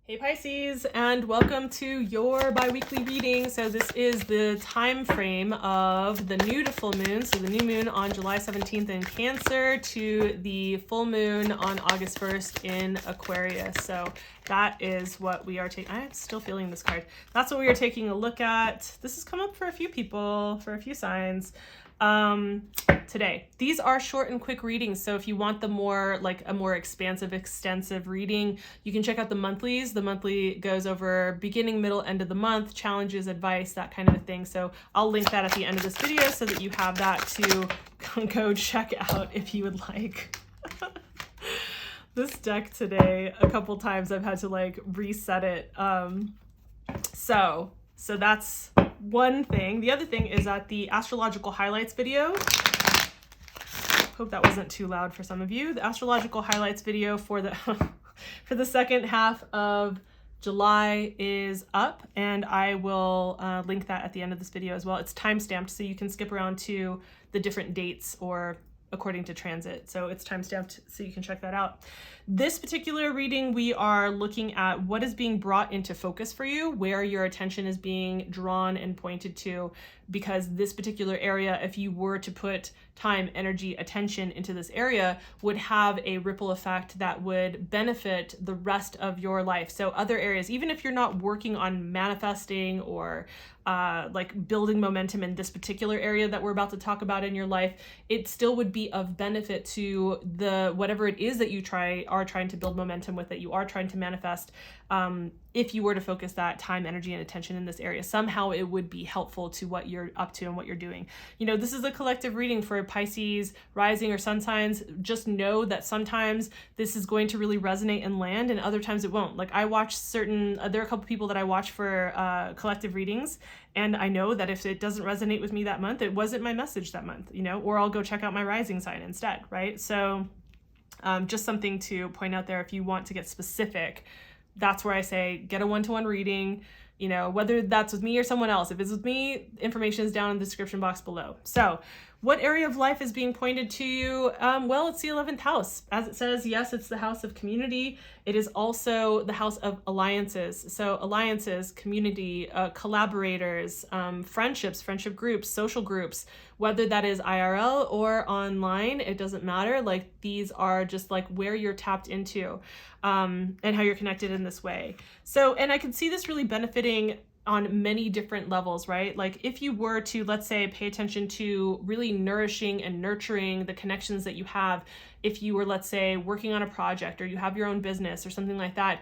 Hey Pisces, and welcome to your bi-weekly reading. So this is the time frame of the new to full moon. So the new moon on July 17th in Cancer to the full moon on August 1st in Aquarius. So that is what we are taking. I'm still feeling this card. That's what we are taking a look at. This has come up for a few people, for a few signs. Today. These are short and quick readings, so if you want a more expansive, extensive reading, you can check out the monthlies. The monthly goes over beginning, middle, end of the month, challenges, advice, that kind of a thing. So I'll link that at the end of this video so that you have that to go check out if you would like. This deck today, a couple times I've had to reset it. So that's one thing. The other thing is that the astrological highlights video, hope that wasn't too loud for some of you. The astrological highlights video for the for the second half of July is up, and I will link that at the end of this video as well. It's time-stamped, so you can skip around to the different dates or according to transit. So it's time-stamped, so you can check that out. This particular reading, we are looking at what is being brought into focus for you, where your attention is being drawn and pointed to, because this particular area, if you were to put time, energy, attention into this area, would have a ripple effect that would benefit the rest of your life. So other areas, even if you're not working on manifesting or building momentum in this particular area that we're about to talk about in your life, it still would be of benefit to the whatever it is that you are trying to build momentum with, that you are trying to manifest. If you were to focus that time, energy, and attention in this area, somehow it would be helpful to what you're up to and what you're doing. You know, this is a collective reading for Pisces, rising, or sun signs. Just know that sometimes this is going to really resonate and land, and other times it won't. Like I watch there are a couple people that I watch for collective readings, and I know that if it doesn't resonate with me that month, it wasn't my message that month, you know, or I'll go check out my rising sign instead, right? So just something to point out there. If you want to get specific, that's where I say get a one-to-one reading, you know, whether that's with me or someone else. If it's with me, information is down in the description box below. So what area of life is being pointed to you? Well, it's the 11th house. As it says, yes, it's the house of community. It is also the house of alliances. So alliances, community, collaborators, friendships, friendship groups, social groups, whether that is IRL or online, it doesn't matter. Like these are just like where you're tapped into and how you're connected in this way. So, and I can see this really benefiting on many different levels, right? Like if you were to, let's say, pay attention to really nourishing and nurturing the connections that you have, if you were, let's say, working on a project or you have your own business or something like that,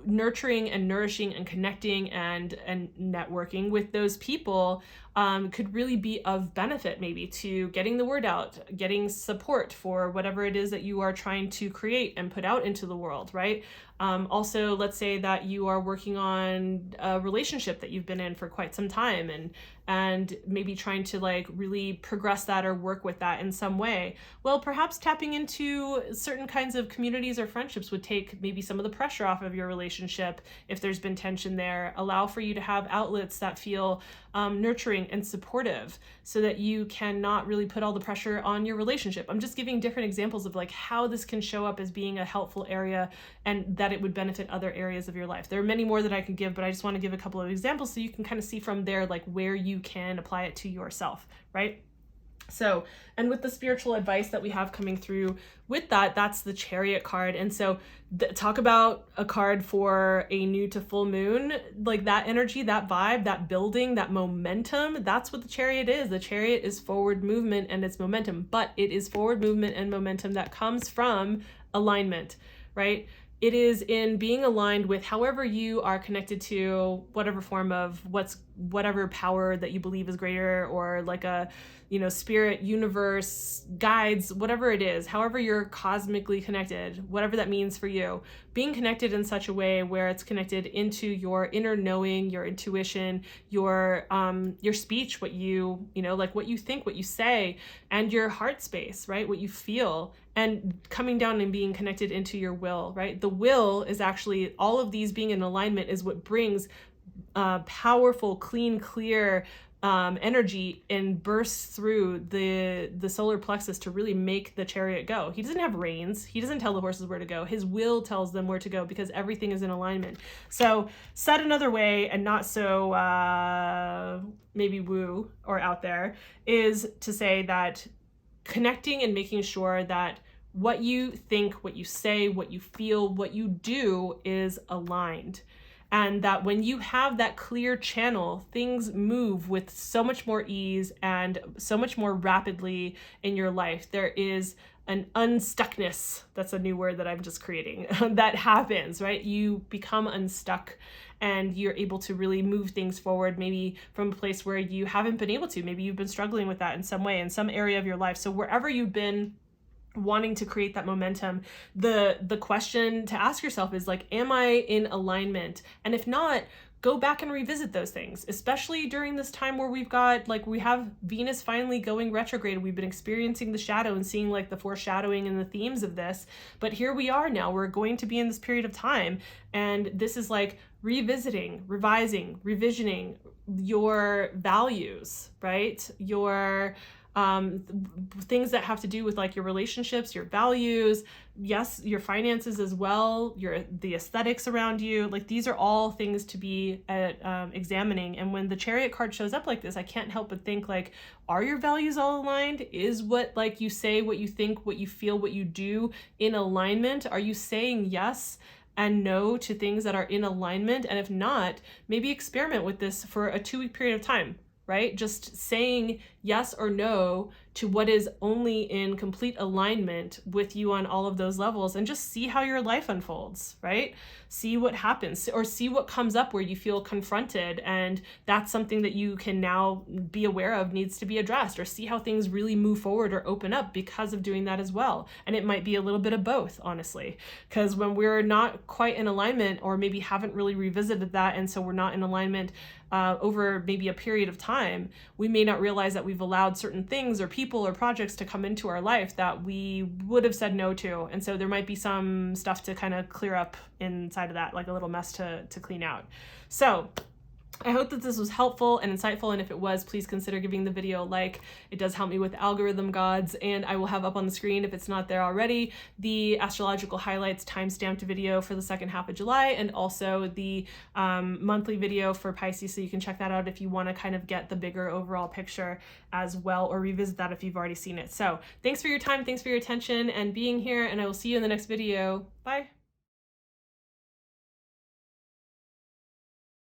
nurturing and nourishing and connecting and networking with those people could really be of benefit, maybe to getting the word out, getting support for whatever it is that you are trying to create and put out into the world, right? Also, let's say that you are working on a relationship that you've been in for quite some time and maybe trying to really progress that or work with that in some way. Well, perhaps tapping into certain kinds of communities or friendships would take maybe some of the pressure off of your relationship if there's been tension there. Allow for you to have outlets that feel nurturing and supportive so that you cannot really put all the pressure on your relationship. I'm just giving different examples of how this can show up as being a helpful area and that it would benefit other areas of your life. There are many more that I could give, but I just want to give a couple of examples so you can kind of see from there where you can apply it to yourself, right? So, and with the spiritual advice that we have coming through with that, that's the Chariot card. And so talk about a card for a new to full moon, like that energy, that vibe, that building, that momentum. That's what the Chariot is. The Chariot is forward movement and it's momentum, but it is forward movement and momentum that comes from alignment, right? It is in being aligned with however you are connected to whatever form of whatever power that you believe is greater, or a, spirit, universe, guides, whatever it is, however you're cosmically connected, whatever that means for you, being connected in such a way where it's connected into your inner knowing, your intuition, your speech, what you what you think, what you say, and your heart space, right? What you feel, and coming down and being connected into your will, right? The will is actually, all of these being in alignment is what brings powerful, clean, clear energy and bursts through the solar plexus to really make the chariot go. He doesn't have reins. He doesn't tell the horses where to go. His will tells them where to go because everything is in alignment. So said another way, and not so maybe woo or out there, is to say that connecting and making sure that what you think, what you say, what you feel, what you do is aligned. And that when you have that clear channel, things move with so much more ease and so much more rapidly in your life. There is an unstuckness, that's a new word that I'm just creating, that happens, right? You become unstuck and you're able to really move things forward, maybe from a place where you haven't been able to. Maybe you've been struggling with that in some way, in some area of your life. So wherever you've been wanting to create that momentum, the question to ask yourself is like, am I in alignment? And if not, go back and revisit those things, especially during this time where we have Venus finally going retrograde. We've been experiencing the shadow and seeing like the foreshadowing and the themes of this, but here we are now. We're going to be in this period of time, and this is like revisiting, revising, revisioning your values, right? Your things that have to do with like your relationships, your values, yes, your finances as well, the aesthetics around you. Like these are all things to be examining. And when the Chariot card shows up like this, I can't help but think like, are your values all aligned? Is what like you say, what you think, what you feel, what you do in alignment? Are you saying yes and no to things that are in alignment? And if not, maybe experiment with this for a 2-week period of time. Right? Just saying yes or no to what is only in complete alignment with you on all of those levels, and just see how your life unfolds, right? See what happens, or see what comes up where you feel confronted, and that's something that you can now be aware of needs to be addressed, or see how things really move forward or open up because of doing that as well. And it might be a little bit of both, honestly, because when we're not quite in alignment, or maybe haven't really revisited that, and so we're not in alignment over maybe a period of time, we may not realize that we've allowed certain things or people or projects to come into our life that we would have said no to. And so there might be some stuff to kind of clear up inside of that, like a little mess to clean out. So I hope that this was helpful and insightful, and if it was, please consider giving the video a like. It does help me with algorithm gods, and I will have up on the screen, if it's not there already, the astrological highlights time-stamped video for the second half of July, and also the monthly video for Pisces, so you can check that out if you want to kind of get the bigger overall picture as well, or revisit that if you've already seen it. So thanks for your time, thanks for your attention and being here, and I will see you in the next video. Bye.